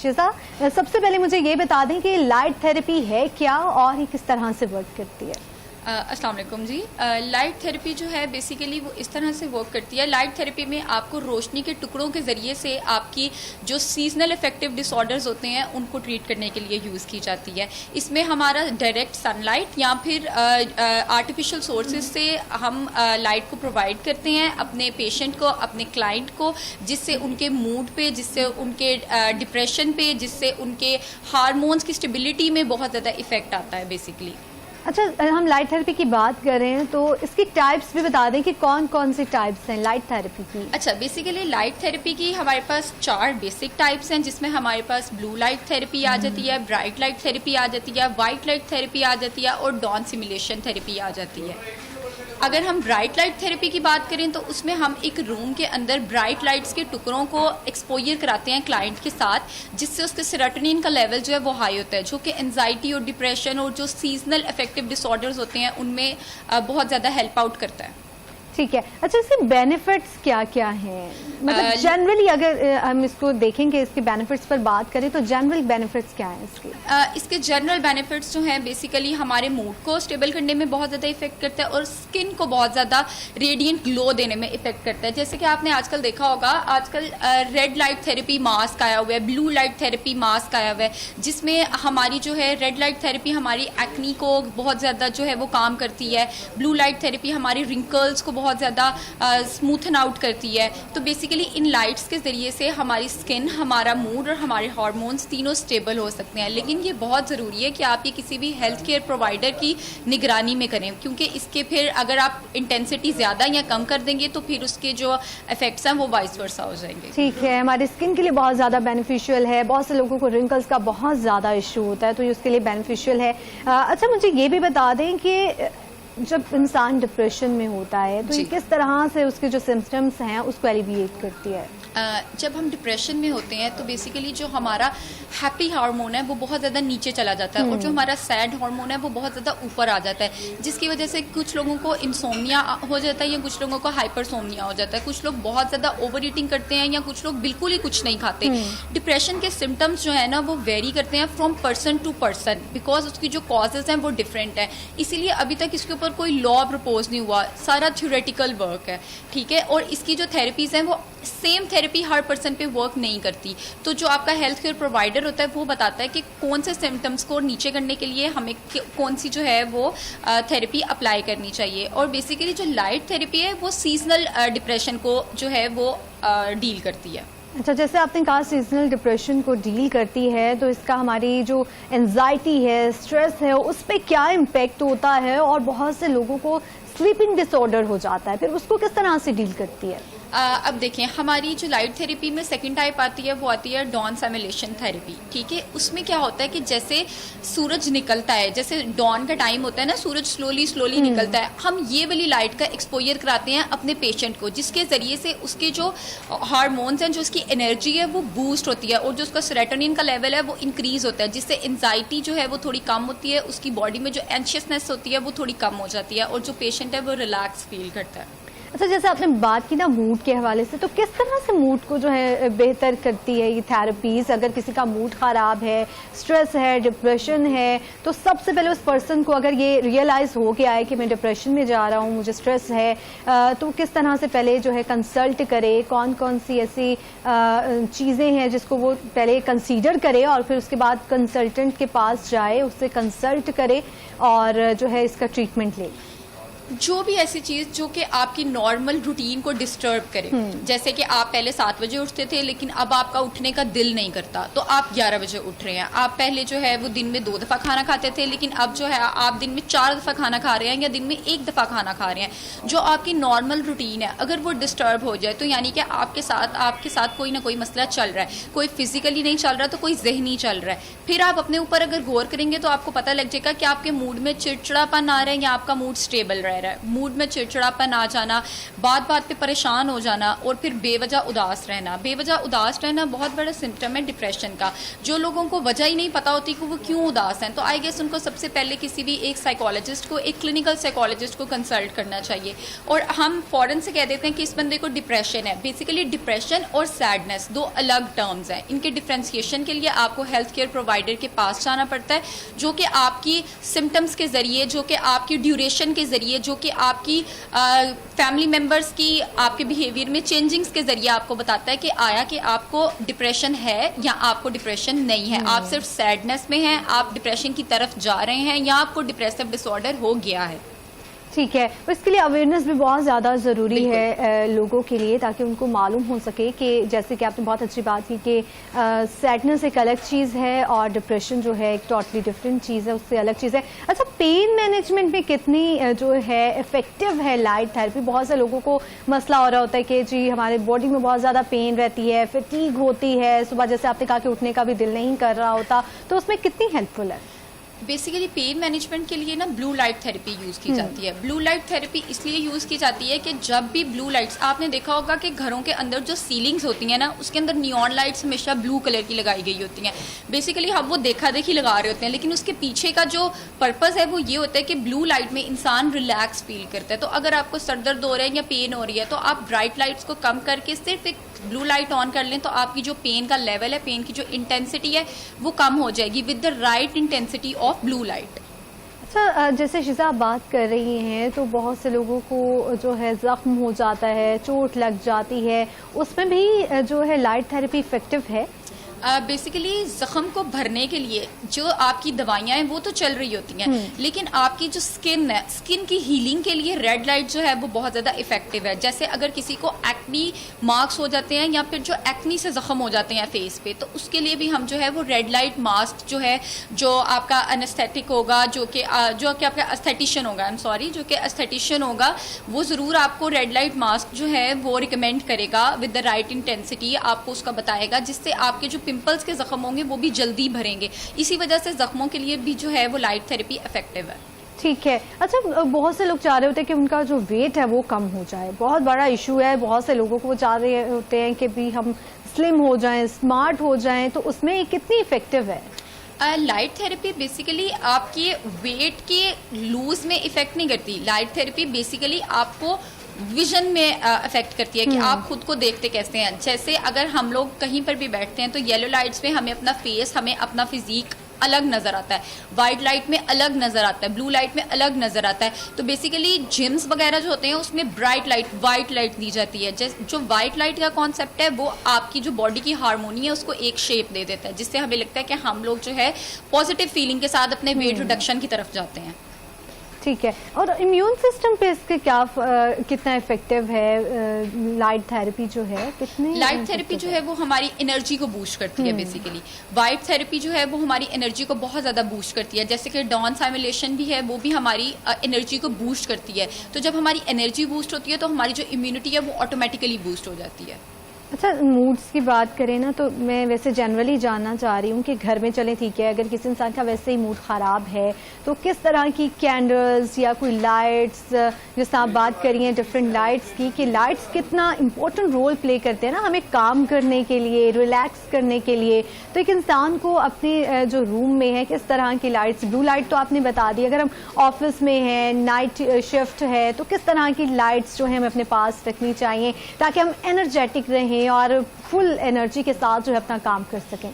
शिजा, सबसे पहले मुझे ये बता दें कि लाइट थेरेपी है क्या और ये किस तरह से वर्क करती है? अस्सलाम वालेकुम जी। लाइट थेरेपी जो है बेसिकली वो इस तरह से वर्क करती है। लाइट थेरेपी में आपको रोशनी के टुकड़ों के ज़रिए से आपकी जो सीजनल इफेक्टिव डिसऑर्डर्स होते हैं उनको ट्रीट करने के लिए यूज़ की जाती है। इसमें हमारा डायरेक्ट सनलाइट या फिर आर्टिफिशियल सोर्सेज से हम लाइट को प्रोवाइड करते हैं अपने पेशेंट को, अपने क्लाइंट को, जिससे उनके मूड पे, जिससे उनके डिप्रेशन पे, जिससे उनके हार्मोन्स की स्टेबिलिटी में बहुत ज़्यादा इफेक्ट आता है बेसिकली। अच्छा, हम लाइट थेरेपी की बात कर रहे हैं तो इसकी टाइप्स भी बता दें कि कौन कौन सी टाइप्स हैं लाइट थेरेपी की? अच्छा, बेसिकली लाइट थेरेपी की हमारे पास 4 बेसिक टाइप्स हैं, जिसमें हमारे पास ब्लू लाइट थेरेपी आ जाती है, ब्राइट लाइट थेरेपी आ जाती है, वाइट लाइट थेरेपी आ जाती है और डॉन सिमुलेशन थेरेपी आ जाती है। अगर हम ब्राइट लाइट थेरेपी की बात करें तो उसमें हम एक रूम के अंदर ब्राइट लाइट्स के टुकड़ों को एक्सपोजर कराते हैं क्लाइंट के साथ, जिससे उसके सेरोटोनिन का लेवल जो है वो हाई होता है, जो कि एंजाइटी और डिप्रेशन और जो सीजनल अफेक्टिव डिसऑर्डर्स होते हैं उनमें बहुत ज़्यादा हेल्प आउट करता है। ठीक है। अच्छा, इसके बेनिफिट्स क्या क्या हैं? मतलब जनरली अगर हम इसको देखेंगे, इसके बेनिफिट्स पर बात करें तो जनरल बेनिफिट्स क्या हैं इसके? इसके जनरल बेनिफिट्स जो हैं बेसिकली हमारे मूड को स्टेबल करने में बहुत ज़्यादा इफेक्ट करता है और स्किन को बहुत ज़्यादा रेडिएंट ग्लो देने में इफेक्ट करता है। जैसे कि आपने आजकल देखा होगा, आजकल रेड लाइट थेरेपी मास्क आया हुआ है, ब्लू लाइट थेरेपी मास्क आया हुआ है, जिसमें हमारी जो है रेड लाइट थेरेपी हमारी एक्नी को बहुत ज़्यादा जो है वो काम करती है, ब्लू लाइट थेरेपी हमारी रिंकल्स को बहुत ज़्यादा स्मूथन आउट करती है। तो बेसिकली इन लाइट्स के ज़रिए से हमारी स्किन, हमारा मूड और हमारे हार्मोन्स तीनों स्टेबल हो सकते हैं। लेकिन ये बहुत ज़रूरी है कि आप ये किसी भी हेल्थ केयर प्रोवाइडर की निगरानी में करें, क्योंकि इसके फिर अगर आप इंटेंसिटी ज़्यादा या कम कर देंगे तो फिर उसके जो इफेक्ट्स हैं वो वाइस वर्सा हो जाएंगे। ठीक है, हमारी स्किन के लिए बहुत ज़्यादा बेनिफिशियल है। बहुत से लोगों को रिंकल्स का बहुत ज़्यादा इशू होता है, तो ये उसके लिए बेनिफिशियल है। अच्छा, मुझे ये भी बता दें कि जब इंसान डिप्रेशन में होता है तो ये किस तरह से उसके जो सिम्टम्स हैं उसको एलिविएट करती है? जब हम डिप्रेशन में होते हैं तो बेसिकली जो हमारा हैप्पी हार्मोन है वो बहुत ज़्यादा नीचे चला जाता है और जो हमारा सैड हार्मोन है वो बहुत ज़्यादा ऊपर आ जाता है, जिसकी वजह से कुछ लोगों को इंसोम्निया हो जाता है या कुछ लोगों को हाइपरसोम्निया हो जाता है। कुछ लोग बहुत ज़्यादा ओवर ईटिंग करते हैं या कुछ लोग बिल्कुल ही कुछ नहीं खाते। डिप्रेशन के सिम्टम्स जो है ना वो वेरी करते हैं from person to person, because उसकी जो कॉजेज हैं वो डिफरेंट है। इसीलिए अभी तक इसके ऊपर कोई लॉ प्रपोज नहीं हुआ, सारा थ्योरेटिकल वर्क है, ठीक है। और इसकी जो थेरेपीज हैं वो सेम थेरेपी हर पर्सन पे वर्क नहीं करती। तो जो आपका हेल्थ केयर प्रोवाइडर होता है वो बताता है कि कौन से सिम्टम्स को नीचे करने के लिए हमें कौन सी जो है वो थेरेपी अप्लाई करनी चाहिए। और बेसिकली जो लाइट थेरेपी है वो सीजनल डिप्रेशन को जो है वो डील करती है। अच्छा, जैसे आपने कहा सीजनल डिप्रेशन को डील करती है, तो इसका हमारी जो एंजाइटी है, स्ट्रेस है, उस पर क्या इम्पेक्ट होता है? और बहुत से लोगों को स्लीपिंग डिसऑर्डर हो जाता है, फिर उसको किस तरह से डील करती है? अब देखें, हमारी जो लाइट थेरेपी में सेकंड टाइप आती है वो आती है डॉन सिमुलेशन थेरेपी, ठीक है। उसमें क्या होता है कि जैसे सूरज निकलता है, जैसे डॉन का टाइम होता है ना, सूरज स्लोली निकलता है, हम ये वाली लाइट का एक्सपोजर कराते हैं अपने पेशेंट को, जिसके ज़रिए से उसके जो हार्मोन्स हैं, जो उसकी एनर्जी है वो बूस्ट होती है और जो उसका सेरोटोनिन का लेवल है वो इंक्रीज़ होता है, जिससे एंजाइटी जो है वो थोड़ी कम होती है, उसकी बॉडी में जो एंशियसनेस होती है वो थोड़ी कम हो जाती है और जो पेशेंट है वो रिलैक्स फील करता है। अच्छा, जैसे आपने बात की ना मूड के हवाले से, तो किस तरह से मूड को जो है बेहतर करती है ये थेरेपीज? अगर किसी का मूड ख़राब है, स्ट्रेस है, डिप्रेशन है, तो सबसे पहले उस पर्सन को अगर ये रियलाइज़ हो गया है कि मैं डिप्रेशन में जा रहा हूँ, मुझे स्ट्रेस है, तो किस तरह से पहले जो है कंसल्ट करे? कौन कौन सी ऐसी चीज़ें हैं जिसको वो पहले कंसीडर करे और फिर उसके बाद कंसल्टेंट के पास जाए, उससे कंसल्ट करे और जो है इसका ट्रीटमेंट ले? जो भी ऐसी चीज़ जो कि आपकी नॉर्मल रूटीन को डिस्टर्ब करे, जैसे कि आप पहले 7 बजे उठते थे लेकिन अब आपका उठने का दिल नहीं करता तो आप 11 बजे उठ रहे हैं। आप पहले जो है वो दिन में 2 दफ़ा खाना खाते थे लेकिन अब जो है आप दिन में 4 दफ़ा खाना खा रहे हैं या दिन में 1 दफ़ा खाना खा रहे हैं। जो आपकी नॉर्मल रूटीन है अगर वो डिस्टर्ब हो जाए तो यानी कि आपके साथ कोई ना कोई मसला चल रहा है, कोई फिजिकली नहीं चल रहा तो कोई जहनी चल रहा है। फिर आप अपने ऊपर अगर गौर करेंगे तो आपको पता लग जाएगा कि आपके मूड में चिड़चिड़ापन आ रहा है या आपका मूड स्टेबल रह रहा है। रहा है। मूड में चिड़चिड़ापन आ जाना, बात बात पे परेशान हो जाना और फिर बेवजह उदास रहना। बेवजह उदास रहना बहुत बड़ा सिम्टम है डिप्रेशन का। जो लोगों को वजह ही नहीं पता होती कि वो क्यों उदास हैं, तो आई गेस उनको सबसे पहले किसी भी एक साइकोलॉजिस्ट को, एक क्लिनिकल साइकोलॉजिस्ट को कंसल्ट करना चाहिए। और हम फौरन से कह देते हैं कि इस बंदे को डिप्रेशन है। बेसिकली डिप्रेशन और सैडनेस दो अलग टर्म्स हैं। इनके डिफ्रेंसिएशन के लिए आपको हेल्थ केयर प्रोवाइडर के पास जाना पड़ता है, जो कि आपकी सिम्टम्स के ज़रिए, जो कि आपकी ड्यूरेशन के ज़रिए, जो कि आपकी फैमिली मेम्बर्स की आपके बिहेवियर में चेंजिंग्स के ज़रिए आपको बताता है कि आया कि आपको डिप्रेशन है या आपको डिप्रेशन नहीं है। आप सिर्फ सैडनेस में हैं, आप डिप्रेशन की तरफ जा रहे हैं या आपको डिप्रेसिव डिसऑर्डर हो गया है। ठीक है, इसके लिए अवेयरनेस भी बहुत ज़्यादा ज़रूरी है लोगों के लिए, ताकि उनको मालूम हो सके कि जैसे कि आपने बहुत अच्छी बात की कि सैडनेस एक अलग चीज़ है और डिप्रेशन जो है एक टोटली डिफरेंट चीज़ है, उससे अलग चीज़ है। अच्छा, पेन मैनेजमेंट में कितनी जो है इफेक्टिव है लाइट थेरेपी? बहुत से लोगों को मसला हो रहा होता है कि जी हमारे बॉडी में बहुत ज़्यादा पेन रहती है, फटीग होती है, सुबह जैसे आपने कहा कि उठने का भी दिल नहीं कर रहा होता, तो उसमें कितनी हेल्पफुल है? बेसिकली पेन मैनेजमेंट के लिए ना ब्लू लाइट थेरेपी यूज़ की जाती है। ब्लू लाइट थेरेपी इसलिए यूज़ की जाती है कि जब भी ब्लू लाइट्स, आपने देखा होगा कि घरों के अंदर जो सीलिंग्स होती हैं ना, उसके अंदर नियॉन लाइट्स हमेशा ब्लू कलर की लगाई गई होती हैं। बेसिकली हम वो देखा देखी लगा रहे होते हैं, लेकिन उसके पीछे का जो पर्पज़ है वो ये होता है कि ब्लू लाइट में इंसान रिलैक्स फील करता है। तो अगर आपको सर दर्द हो रहा है या पेन हो रही है, तो आप ब्राइट लाइट्स को कम करके सिर्फ एक ब्लू लाइट ऑन कर लें, तो आपकी जो पेन का लेवल है, पेन की जो इंटेंसिटी है, वो कम हो जाएगी with the right intensity of blue light. अच्छा, जैसे शिजा आप बात कर रही हैं, तो बहुत से लोगों को जो है ज़ख्म हो जाता है, चोट लग जाती है, उसमें भी जो है लाइट थेरेपी इफेक्टिव है? बेसिकली ज़ख्म को भरने के लिए जो आपकी दवाइयाँ हैं वो तो चल रही होती हैं, लेकिन आपकी जो स्किन है, स्किन की हीलिंग के लिए रेड लाइट जो है वो बहुत ज़्यादा इफेक्टिव है। जैसे अगर किसी को एक्नी मार्क्स हो जाते हैं या फिर जो एक्नी से ज़ख्म हो जाते हैं फेस पे, तो उसके लिए भी हम जो है वो रेड लाइट मास्क जो है, जो आपका एनेस्थेटिक होगा, जो कि आपका एस्थेटिशियन होगा, जो कि एस्थेटिशियन होगा, वो ज़रूर आपको रेड लाइट मास्क जो है वो रिकमेंड करेगा विद द राइट इंटेंसिटी, आपको उसका बताएगा, जिससे आपके जो पिंपल्स के जख्म होंगे वो भी जल्दी भरेंगे। इसी वजह से जख्मों के लिए भी जो है वो लाइट थेरेपी इफेक्टिव है। ठीक है। अच्छा, बहुत से लोग चाह रहे होते हैं कि उनका जो वेट है वो कम हो जाए, बहुत बड़ा इशू है, बहुत से लोगों को वो चाह रहे होते हैं कि भी हम स्लिम हो जाएं, स्मार्ट हो जाएं, तो उसमें कितनी इफेक्टिव है? लाइट थेरेपी बेसिकली आपके वेट के लूज में इफेक्ट नहीं करती। लाइट थेरेपी बेसिकली आपको विजन में अफेक्ट करती है कि आप खुद को देखते कैसे हैं। जैसे अगर हम लोग कहीं पर भी बैठते हैं तो येलो लाइट्स में हमें अपना फेस, हमें अपना फिजिक अलग नज़र आता है, वाइट लाइट में अलग नज़र आता है, ब्लू लाइट में अलग नज़र आता है। तो बेसिकली जिम्स वगैरह जो होते हैं उसमें ब्राइट लाइट, वाइट लाइट दी जाती है। जो वाइट लाइट का कॉन्सेप्ट है वो आपकी जो बॉडी की हार्मोनी है उसको एक शेप दे देता है, जिससे हमें लगता है कि हम लोग जो है पॉजिटिव फीलिंग के साथ अपने वेट रिडक्शन की तरफ जाते हैं। ठीक है। और इम्यून सिस्टम पे इसके कितना इफेक्टिव है लाइट थेरेपी जो है? कितने लाइट थेरेपी जो है वो हमारी एनर्जी को बूस्ट करती है। बेसिकली वाइट थेरेपी जो है वो हमारी एनर्जी को बहुत ज़्यादा बूस्ट करती है। जैसे कि डॉन साइमुलेशन भी है, वो भी हमारी एनर्जी को बूस्ट करती है। तो जब हमारी एनर्जी बूस्ट होती है तो हमारी जो इम्यूनिटी है वो ऑटोमेटिकली बूस्ट हो जाती है। अच्छा, मूड्स की बात करें ना, तो मैं वैसे जनरली जानना चाह रही हूँ कि घर में चलें, ठीक है, अगर किसी इंसान का वैसे ही मूड ख़राब है तो किस तरह की कैंडल्स या कोई लाइट्स, जिस आप बात करिए डिफरेंट लाइट्स की, कि लाइट्स कितना इंपॉर्टेंट रोल प्ले करते हैं ना हमें काम करने के लिए, रिलैक्स करने के लिए। तो एक इंसान को अपने जो रूम में है किस तरह की लाइट्स, ब्लू लाइट तो आपने बता दी, अगर हम ऑफिस में हैं, नाइट शिफ्ट है, तो किस तरह की लाइट्स जो है हमें अपने पास रखनी चाहिए ताकि हम एनर्जेटिक रहें और फुल एनर्जी के साथ जो है अपना काम कर सकें?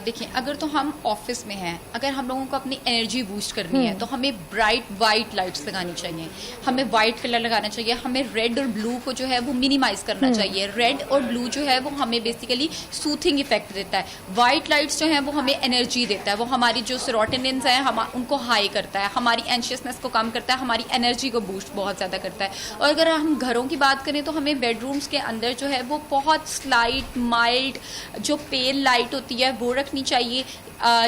देखिए, अगर तो हम ऑफिस में हैं, अगर हम लोगों को अपनी एनर्जी बूस्ट करनी है तो हमें ब्राइट वाइट लाइट्स लगानी चाहिए, हमें वाइट कलर लगाना चाहिए, हमें रेड और ब्लू को जो है वो मिनिमाइज करना चाहिए। रेड और ब्लू जो है वो हमें बेसिकली सूथिंग इफेक्ट देता है। वाइट लाइट्स जो है वो हमें एनर्जी देता है, वो हमारी जो सेरोटोनिन्स हैं उनको हाई करता है, हमारी एंशियसनेस को कम करता है, हमारी एनर्जी को बूस्ट बहुत ज़्यादा करता है। और अगर हम घरों की बात करें तो हमें बेडरूम्स के अंदर जो है वो बहुत फिक्स लाइट, माइल्ड जो पेल लाइट होती है वो रखनी चाहिए,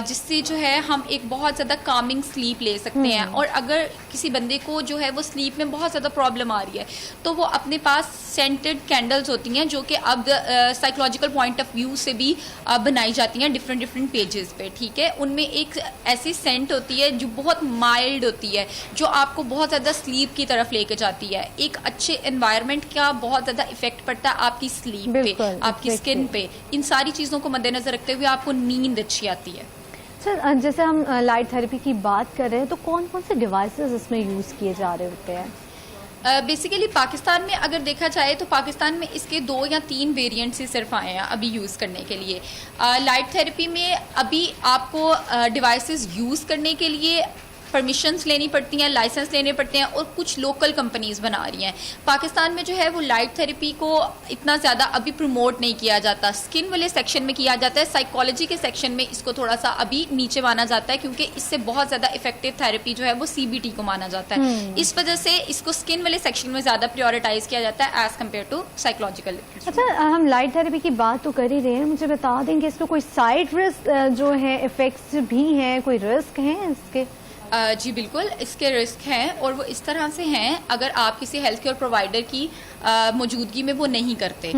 जिससे जो है हम एक बहुत ज़्यादा कामिंग स्लीप ले सकते हैं। और अगर किसी बंदे को जो है वो स्लीप में बहुत ज़्यादा प्रॉब्लम आ रही है तो वो अपने पास सेंटेड कैंडल्स होती हैं जो कि अब साइकोलॉजिकल पॉइंट ऑफ व्यू से भी बनाई जाती हैं डिफरेंट पेजेस पे, ठीक है। उनमें एक ऐसी सेंट होती है जो बहुत माइल्ड होती है, जो आपको बहुत ज़्यादा स्लीप की तरफ लेके जाती है। एक अच्छे एनवायरनमेंट का बहुत ज़्यादा इफेक्ट पड़ता है आपकी स्लीप पे, आपकी स्किन पे। इन सारी चीज़ों को मद्देनजर रखते हुए आपको नींद अच्छी आती है। सर, जैसे हम लाइट थेरेपी की बात कर रहे हैं तो कौन कौन से डिवाइसेस इसमें यूज़ किए जा रहे होते हैं? बेसिकली पाकिस्तान में अगर देखा जाए तो पाकिस्तान में इसके 2 या 3 वेरिएंट्स ही सिर्फ आए हैं अभी यूज़ करने के लिए। लाइट थेरेपी में अभी आपको डिवाइसेस यूज़ करने के लिए परमिशंस लेनी पड़ती हैं, लाइसेंस लेने पड़ते हैं, और कुछ लोकल कंपनीज बना रही हैं। पाकिस्तान में जो है वो लाइट थेरेपी को इतना ज़्यादा अभी प्रमोट नहीं किया जाता, स्किन वाले सेक्शन में किया जाता है, साइकोलॉजी के सेक्शन में इसको थोड़ा सा अभी नीचे माना जाता है, क्योंकि इससे बहुत ज़्यादा इफेक्टिव थेरेपी जो है वो CBT को माना जाता है। इस वजह से इसको स्किन वाले सेक्शन में ज़्यादा प्रायोरिटाइज किया जाता है एज कम्पेयर टू साइकोलॉजिकल। अच्छा, हम लाइट थेरेपी की बात तो कर ही रहे हैं, मुझे बता देंगे इसको कोई साइड रिस्क जो है, इफेक्ट्स भी हैं, कोई रिस्क हैं इसके? जी बिल्कुल, इसके रिस्क हैं, और वो इस तरह से हैं अगर आप किसी हेल्थ केयर प्रोवाइडर की मौजूदगी में वो नहीं करते,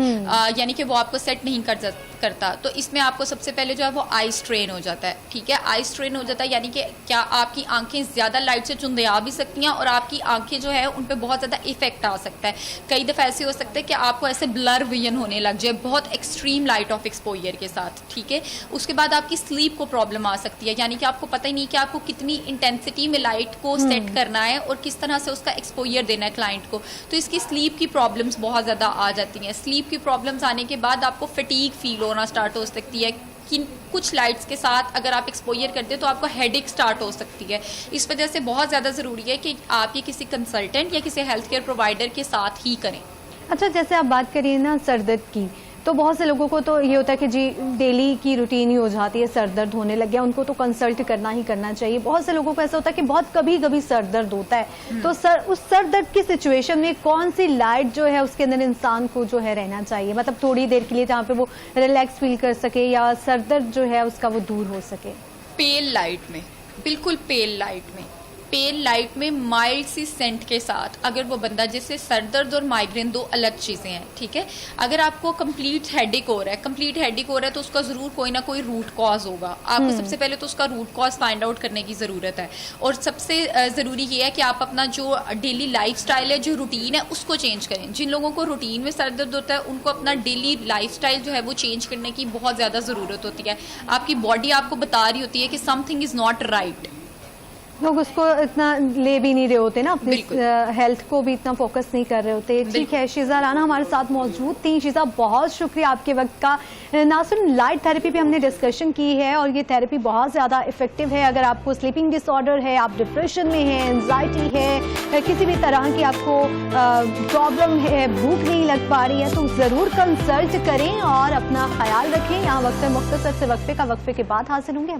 यानी कि वो आपको सेट नहीं करता, तो इसमें आपको सबसे पहले जो है वो आई स्ट्रेन हो जाता है, ठीक है। आई स्ट्रेन हो जाता है यानी कि क्या आपकी आंखें ज़्यादा लाइट से चुंधिया भी सकती हैं और आपकी आंखें जो है उन पर बहुत ज़्यादा इफेक्ट आ सकता है। कई दफ़ा ऐसे हो सकता है कि आपको ऐसे ब्लर विजन होने लग जाए बहुत एक्सट्रीम लाइट ऑफ एक्सपोजर के साथ, ठीक है। उसके बाद आपकी स्लीप को प्रॉब्लम आ सकती है, यानी कि आपको पता ही नहीं कि आपको कितनी इंटेंसिटी में लाइट को सेट करना है और किस तरह से उसका एक्सपोजर देना है क्लाइंट को, तो इसकी स्लीप की प्रॉब्लम्स बहुत ज़्यादा आ जाती हैं। स्लीप की प्रॉब्लम्स आने के बाद आपको फटीग फील होना स्टार्ट हो सकती है कि कुछ लाइट्स के साथ अगर आप एक्सपोजर करते हैं तो आपको हेडेक स्टार्ट हो सकती है। इस वजह से बहुत ज़्यादा ज़रूरी है कि आप ये किसी कंसल्टेंट या किसी हेल्थ केयर प्रोवाइडर के साथ ही करें। अच्छा, जैसे आप बात करिए ना सर दर्द की, तो बहुत से लोगों को तो ये होता है कि जी डेली की रूटीन ही हो जाती है, सर दर्द होने लग गया, उनको तो कंसल्ट करना ही करना चाहिए। बहुत से लोगों को ऐसा होता है कि बहुत कभी कभी सर दर्द होता है, तो उस सर दर्द की सिचुएशन में कौन सी लाइट जो है उसके अंदर इंसान को जो है रहना चाहिए, मतलब थोड़ी देर के लिए जहाँ पे वो रिलैक्स फील कर सके या सर दर्द जो है उसका वो दूर हो सके? पेल लाइट में, बिल्कुल पेल लाइट में, पेल लाइट में माइल्ड सी सेंट के साथ अगर वो बंदा, जैसे सर दर्द और माइग्रेन 2 अलग चीज़ें हैं, ठीक है। अगर आपको कंप्लीट हेडेक हो रहा है तो उसका ज़रूर कोई ना कोई रूट कॉज होगा। आपको सबसे पहले तो उसका रूट कॉज फाइंड आउट करने की ज़रूरत है, और सबसे ज़रूरी ये है कि आप अपना जो डेली लाइफ स्टाइल है, जो रूटीन है, उसको चेंज करें। जिन लोगों को रूटीन में सर दर्द होता है उनको अपना डेली लाइफ स्टाइल जो है वो चेंज करने की बहुत ज़्यादा ज़रूरत होती है। आपकी बॉडी आपको बता रही होती है कि समथिंग इज़ नॉट राइट। लोग उसको इतना ले भी नहीं रहे होते ना, अपनी हेल्थ को भी इतना फोकस नहीं कर रहे होते। ठीक है, शीज़ा राना हमारे साथ मौजूद थी। शीज़ा, बहुत शुक्रिया आपके वक्त का। ना सिर्फ लाइट थेरेपी पे हमने डिस्कशन की है, और ये थेरेपी बहुत ज़्यादा इफेक्टिव है। अगर आपको स्लीपिंग डिसऑर्डर है, आप डिप्रेशन में हैं, एंजाइटी है, किसी भी तरह की आपको प्रॉब्लम है, भूख नहीं लग पा रही है, तो ज़रूर कंसल्ट करें और अपना ख्याल रखें। यहाँ वक्फे मुख्तसर से वक्फे के बाद हाजिर होंगे।